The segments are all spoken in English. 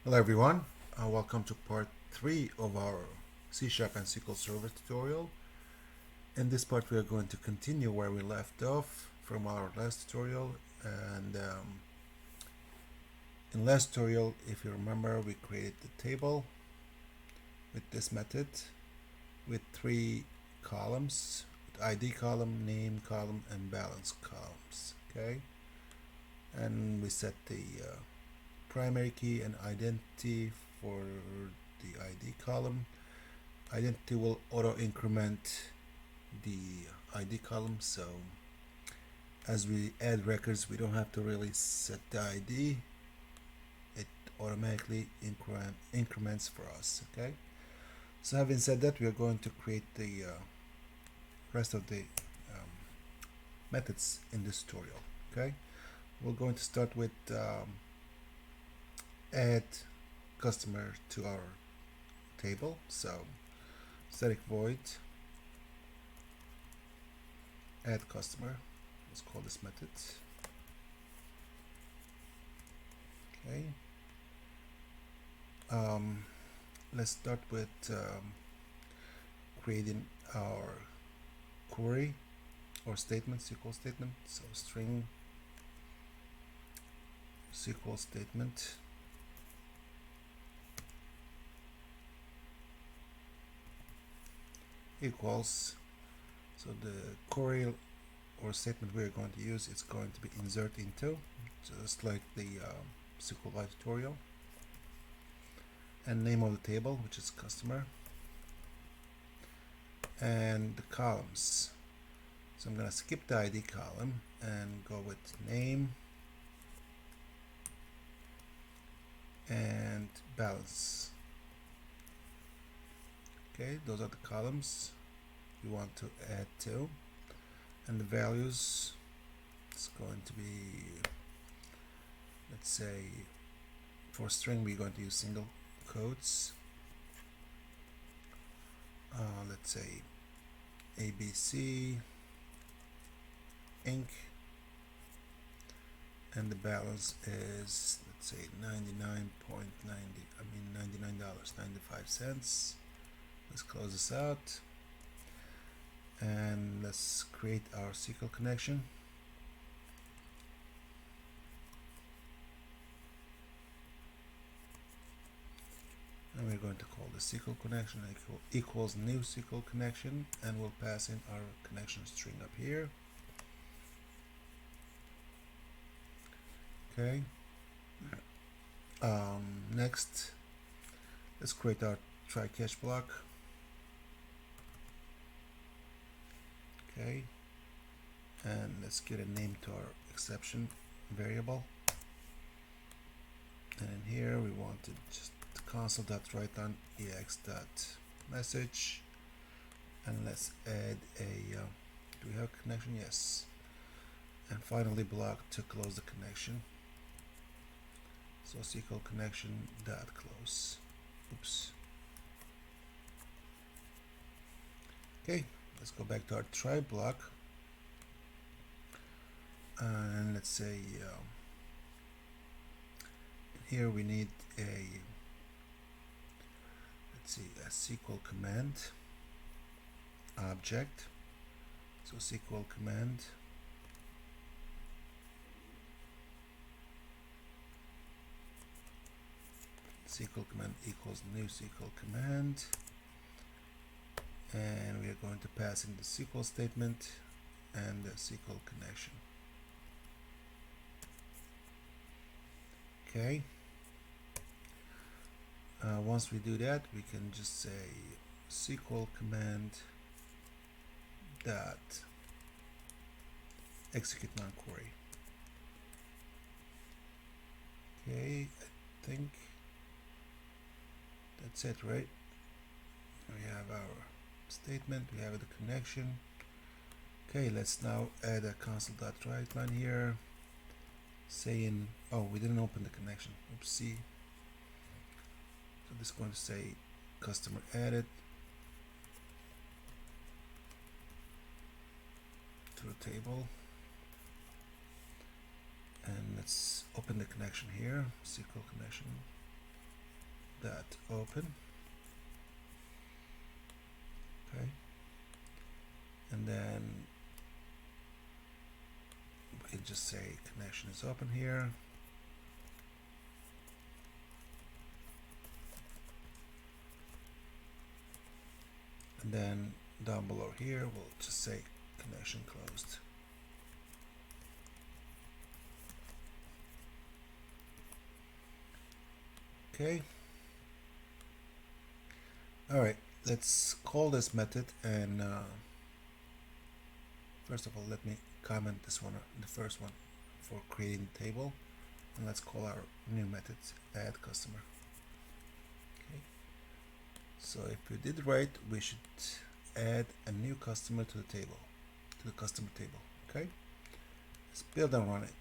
Hello everyone, welcome to part 3 of our C# and SQL Server tutorial. In this part we are going to continue where we left off from our last tutorial, and in last tutorial, if you remember, we created the table with this method with 3 columns, with ID column, name column, and balance columns. Okay, and we set the primary key and identity for the ID column. Identity will auto increment the ID column, so as we add records we don't have to really set the ID, it automatically increments for us. Okay, so having said that, we are going to create the rest of the methods in this tutorial. Okay, we're going to start with add customer to our table. So static void add customer, let's call this method. Okay, let's start with creating our query or statement, SQL statement. So string SQL statement equals, so the query or statement we are going to use is going to be insert into, just like the SQL tutorial, and name of the table, which is customer, and the columns. So I'm going to skip the ID column and go with name and balance. Okay, those are the columns we want to add to, and the values is going to be, let's say for string we're going to use single quotes, let's say ABC Inc., and the balance is, let's say, $99.95. Let's close this out and let's create our SQL connection. And we're going to call the SQL connection equals new SQL connection, and we'll pass in our connection string up here. Okay. Next, let's create our try catch block. Okay, and let's get a name to our exception variable, and in here we want to just console.writeOnEX.message, and let's add a do we have a connection? Yes. And finally block to close the connection, so SQL connection dot close. Oops. Okay, let's go back to our try block, and let's say here we need a, let's see, a SQL command object. So SQL command equals new SQL command, and we are going to pass in the SQL statement and the SQL connection. Okay, once we do that, we can just say SQL command dot execute non-query. Okay, I think that's it, right? We have our statement, we have the connection. Okay, let's now add a console.writeLine here, saying, oh, we didn't open the connection. Oopsie. So this is going to say customer added to the table, and let's open the connection here, SQL connection. dot open. Okay, and then we can just say connection is open here. And then down below here, we'll just say connection closed. Okay. All right, let's call this method, and first of all, let me comment this one, the first one, for creating table, and let's call our new method add customer. Okay. So if we did right, we should add a new customer to the table, to the customer table. Okay. Let's build and run it.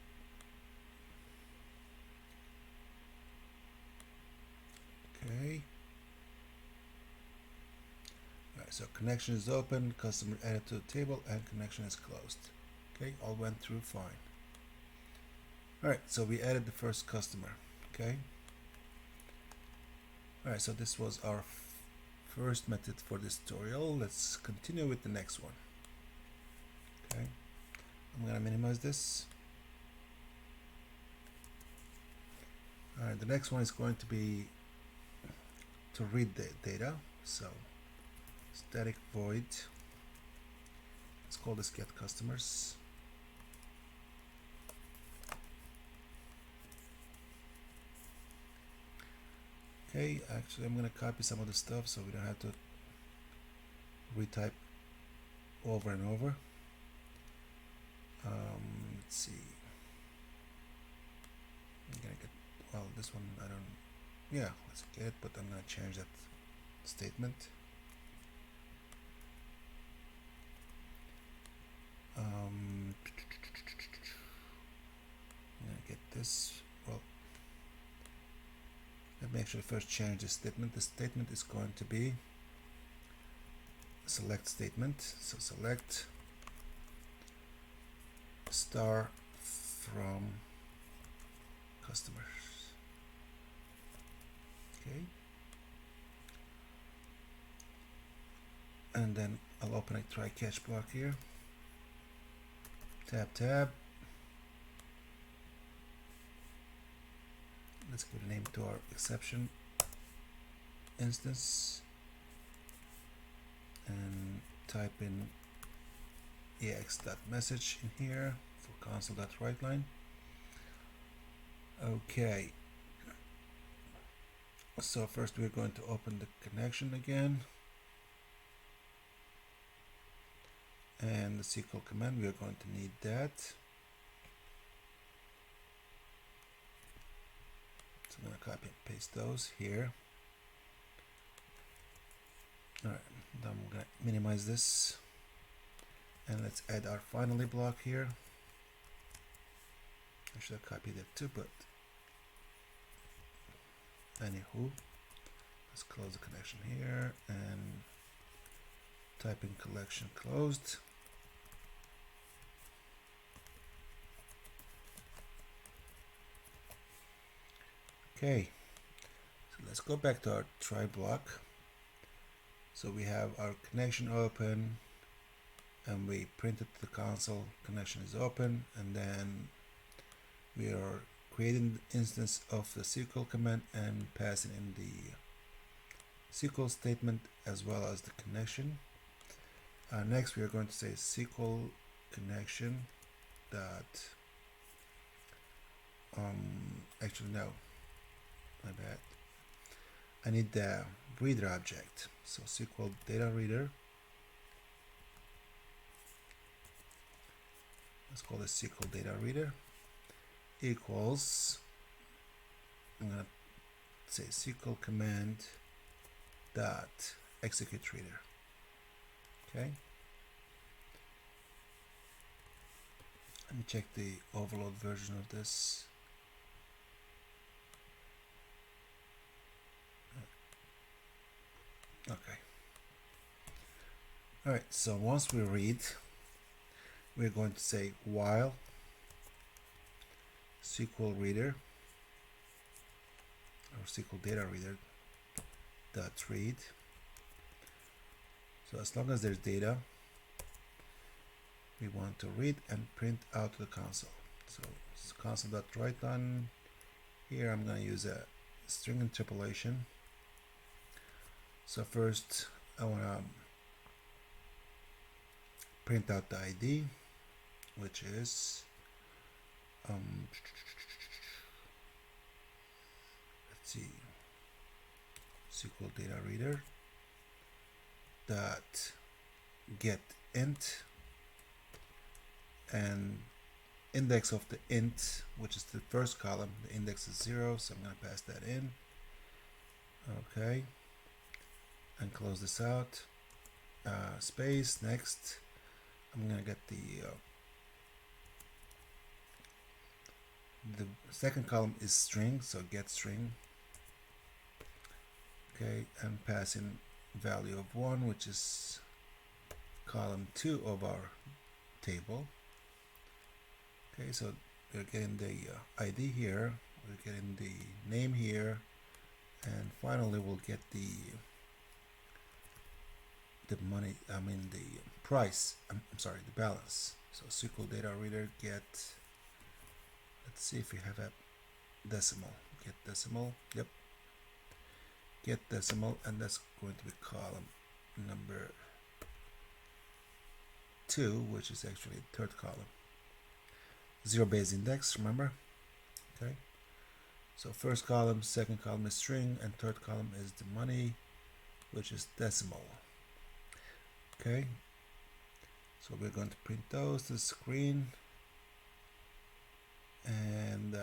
Okay. Alright, so connection is open, customer added to the table, and connection is closed. Okay, all went through fine. Alright, so we added the first customer. Okay. Alright, so this was our first method for this tutorial. Let's continue with the next one. Okay, I'm gonna minimize this. Alright, the next one is going to be to read the data. So static void, let's call this get customers. Okay, actually I'm going to copy some of the stuff so we don't have to retype over and over. Let's see, I'm going to get, well, this one I don't, yeah, let's get it, but I'm going to change that statement. I'm going to get this, well, let me actually first change the statement. The statement is going to be select statement. So select star from customers. Okay. And then I'll open a try catch block here. Tab. Let's give a name to our exception instance and type in ex.message in here for console.writeLine. Okay, so first we're going to open the connection again, and the SQL command, we are going to need that. So I'm going to copy and paste those here. Alright, then I'm going to minimize this, and let's add our finally block here. I should have copied it too, but anywho, let's close the connection here and type in collection closed. Okay, so let's go back to our try block. So we have our connection open, and we printed the console, connection is open, and then we are creating the instance of the SQL command and passing in the SQL statement as well as the connection. Next we are going to say SQL connection dot actually no, my bad, I need the reader object. So SQL data reader, let's call this SQL data reader, equals, I'm gonna say SQL command dot execute reader. Okay, let me check the overload version of this. Okay. All right, so once we read, we're going to say while SQL reader or SQL data reader read. So as long as there's data, we want to read and print out to the console. So console.writeLine. Here I'm going to use a string interpolation. So first I want to print out the ID, which is let's see, SQL data reader dot get int, and index of the int, which is the first column, the index is 0, so I'm going to pass that in. Okay, and close this out. Space. Next I'm going to get the second column is string, so get string. Okay, and pass in value of 1, which is column 2 of our table. Okay, so we're getting the ID here, we're getting the name here, and finally we'll get the money, the price, I'm sorry, the balance. So SQL data reader get, let's see if we have a decimal, get decimal, yep, get decimal, and that's going to be column number 2, which is actually the third column. 0 base index, remember? Okay, so first column, second column is string, and third column is the money, which is decimal. Okay, so we're going to print those to the screen, and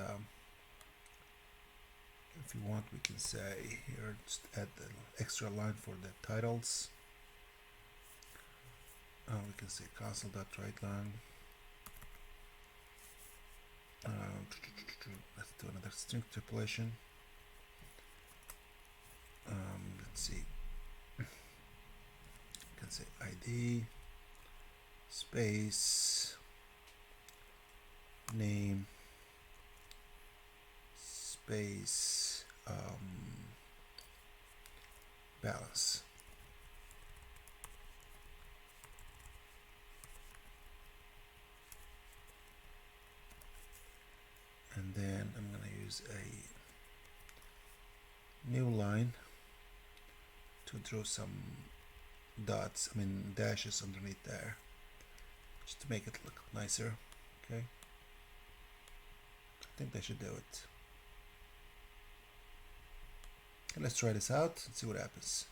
if you want, we can say here, just add the extra line for the titles. We can say console.writeLine. Let's do another string interpolation. Let's see. You can say ID space name space balance. And then I'm going to use a new line to draw some dots, dashes underneath there, just to make it look nicer. Okay, I think that should do it. Okay, let's try this out and see what happens.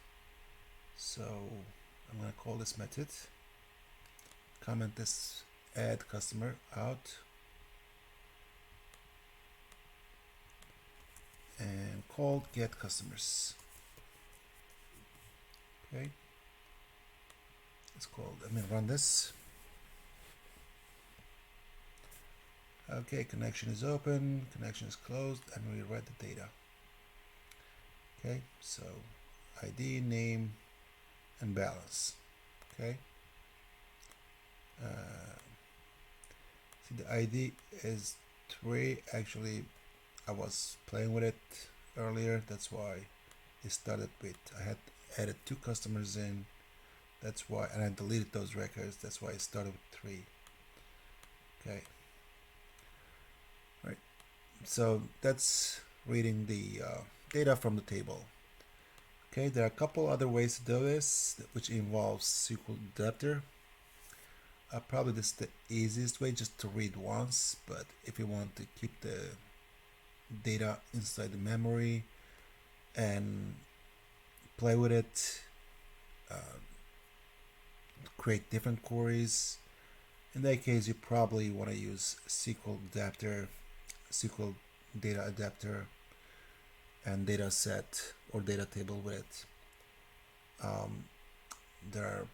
So I'm going to call this method, comment this add customer out, and call get customers. Okay, it's called, run this. Okay, connection is open, connection is closed, and we read the data. Okay, so ID, name, and balance. Okay, see, the ID is 3. Actually, I was playing with it earlier, that's why it started with, I had added 2 customers in, that's why, and I deleted those records, that's why it started with 3. Okay, right, so that's reading the data from the table. Okay, there are a couple other ways to do this, which involves SQL adapter. Probably this is the easiest way, just to read once, but if you want to keep the data inside the memory and play with it, create different queries, in that case you probably want to use SQL adapter, SQL data adapter, and data set or data table with it. There are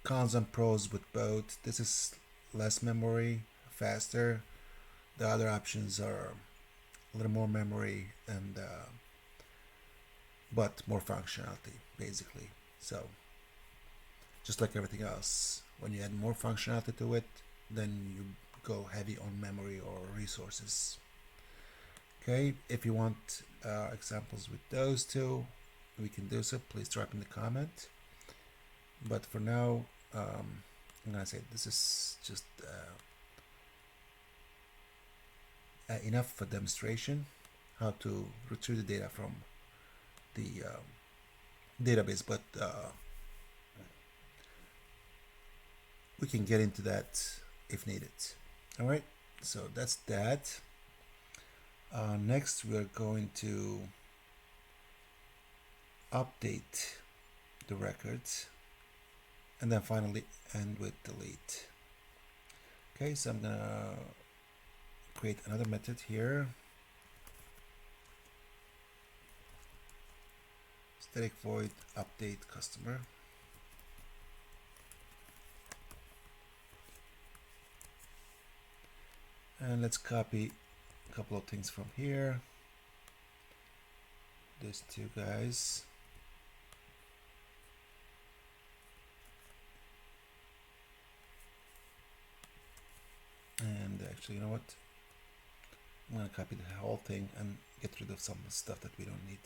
cons and pros with both. This is less memory, faster. The other options are a little more memory and but more functionality, basically. So just like everything else, when you add more functionality to it, then you go heavy on memory or resources. Okay, if you want examples with those two, we can do so, please drop in the comment. But for now, I'm gonna say this is just enough for demonstration how to retrieve the data from the database, but we can get into that if needed. All right, so that's that. Next, we're going to update the records, and then finally end with delete. Okay, so I'm gonna create another method here. Static void update customer. And let's copy a couple of things from here. These two guys. And actually, you know what? I'm going to copy the whole thing and get rid of some stuff that we don't need.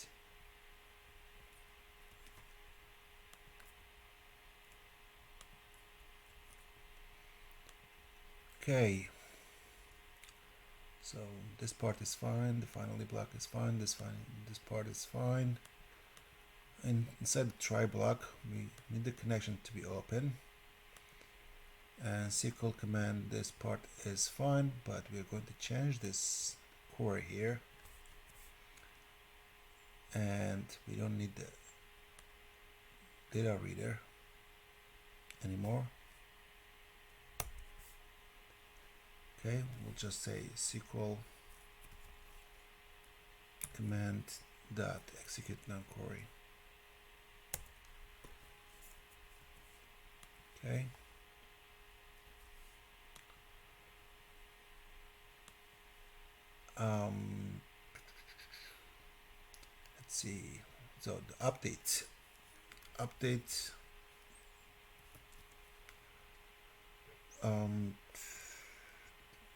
Okay. So this part is fine, the finally block is fine, this part is fine. And inside the try block, we need the connection to be open. And SQL command, this part is fine, but we're going to change this query here. And we don't need the data reader anymore. Okay, we'll just say SQL command dot execute non-query. Okay. Let's see. So the update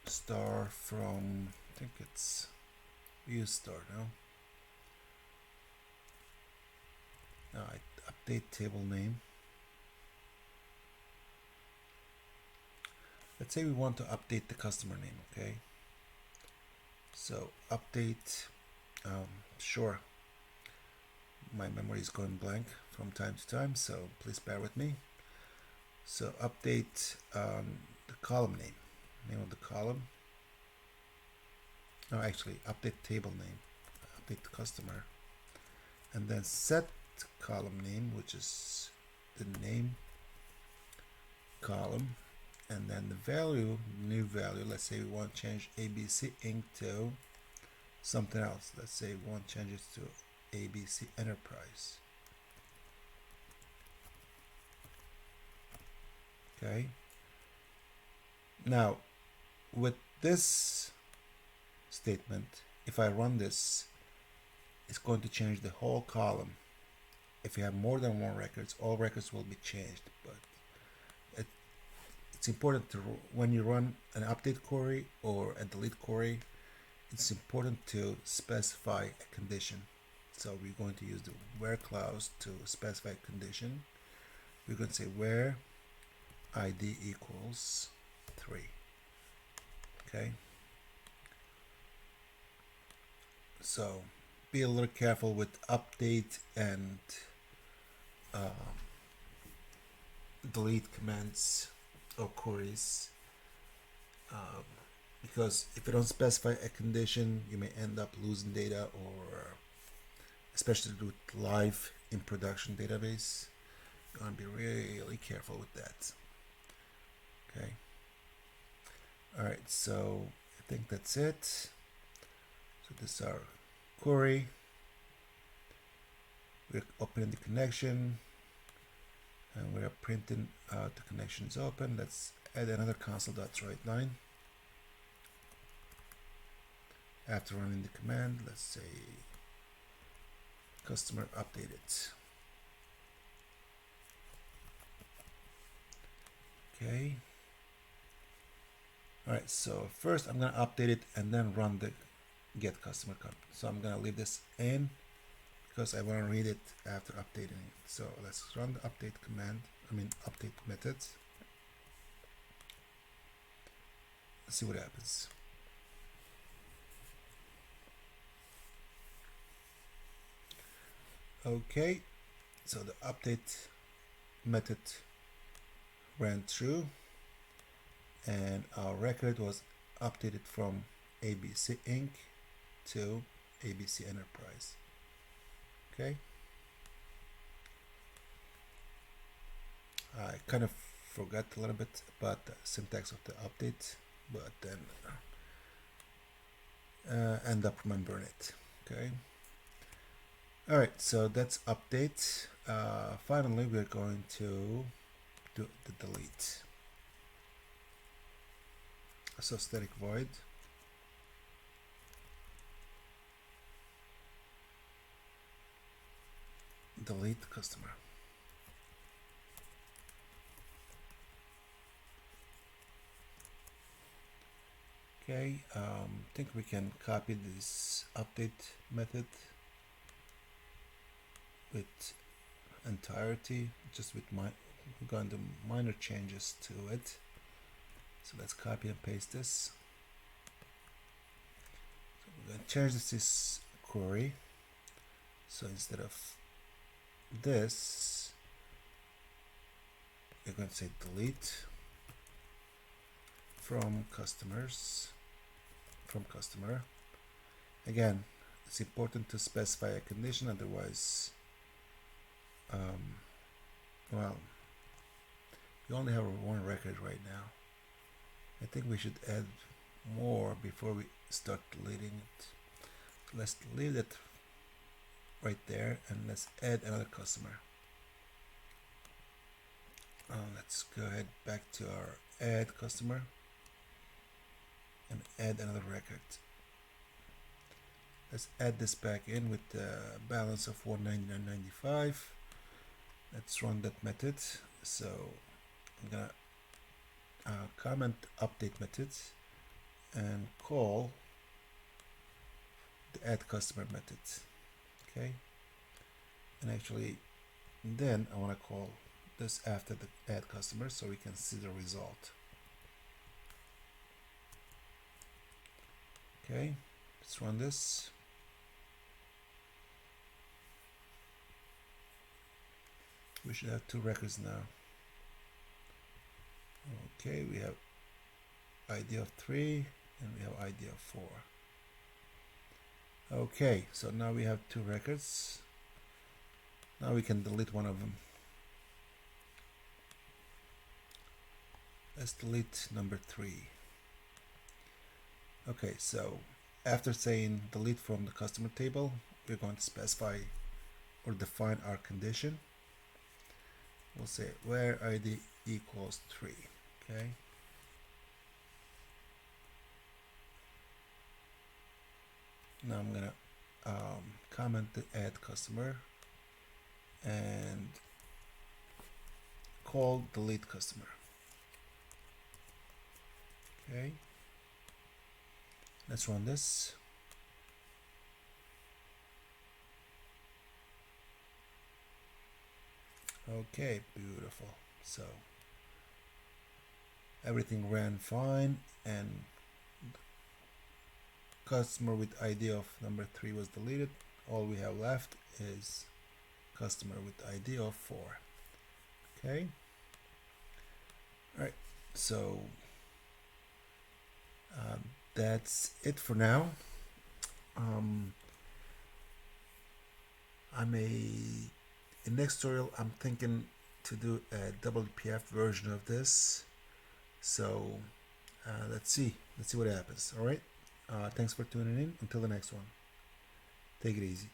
star from, I think it's use star now. Update table name. Let's say we want to update the customer name. Okay, so update, sure, my memory is going blank from time to time, so please bear with me. So update the column name of the column. No, actually update table name, update the customer, and then set column name, which is the name column, and then the value, new value. Let's say we want to change ABC Inc. to something else. Let's say we want to change it to ABC Enterprise. Okay. Now, with this statement, if I run this, it's going to change the whole column. If you have more than one records, all records will be changed. But it's important to, when you run an update query or a delete query, it's important to specify a condition. So we're going to use the where clause to specify a condition. We're going to say where ID equals 3. Okay. So be a little careful with update and delete commands or queries, because if you don't specify a condition, you may end up losing data, or especially with live in production database, you want to be really careful with that. Okay. All right, so I think that's it. So this is our query. We're opening the connection and we're printing out the connection is open. Let's add another console.write line. After running the command, let's say customer updated. Okay. All right, so first I'm going to update it and then run the get customer count. So I'm going to leave this in because I want to read it after updating it. So let's run the update command, update methods. Let's see what happens. Okay, so the update method ran through and our record was updated from ABC Inc. to ABC Enterprise. Okay, I kind of forgot a little bit about the syntax of the update, but then end up remembering it. Okay. All right, so that's update. Finally, we're going to do the delete. So static void delete customer. Okay, I think we can copy this update method with entirety, just with we're going to do minor changes to it. So let's copy and paste this. So we're going to change this query. So instead of this, we're going to say delete from customer. Again, it's important to specify a condition, otherwise well, we only have one record right now. I think we should add more before we start deleting it. So let's leave it right there and let's add another customer. Let's go ahead back to our add customer and add another record. Let's add this back in with the balance of $199.95. Let's run that method. So I'm gonna comment update methods and call the add customer method. Okay, and actually then I want to call this after the add customer so we can see the result. Okay, let's run this. We should have two records now. Okay, we have ID of 3 and we have ID of 4. Okay, so now we have two records. Now we can delete one of them. Let's delete number 3. Okay, so after saying delete from the customer table, we're going to specify or define our condition. We'll say where ID equals 3. Okay. Now I'm gonna comment the add customer and call delete customer. Okay. Let's run this. Okay, beautiful. So everything ran fine and customer with ID of number 3 was deleted. All we have left is customer with ID of 4. Okay. All right. So that's it for now. In next tutorial, I'm thinking to do a WPF version of this. So let's see what happens. All right. Thanks for tuning in. Until the next one. Take it easy.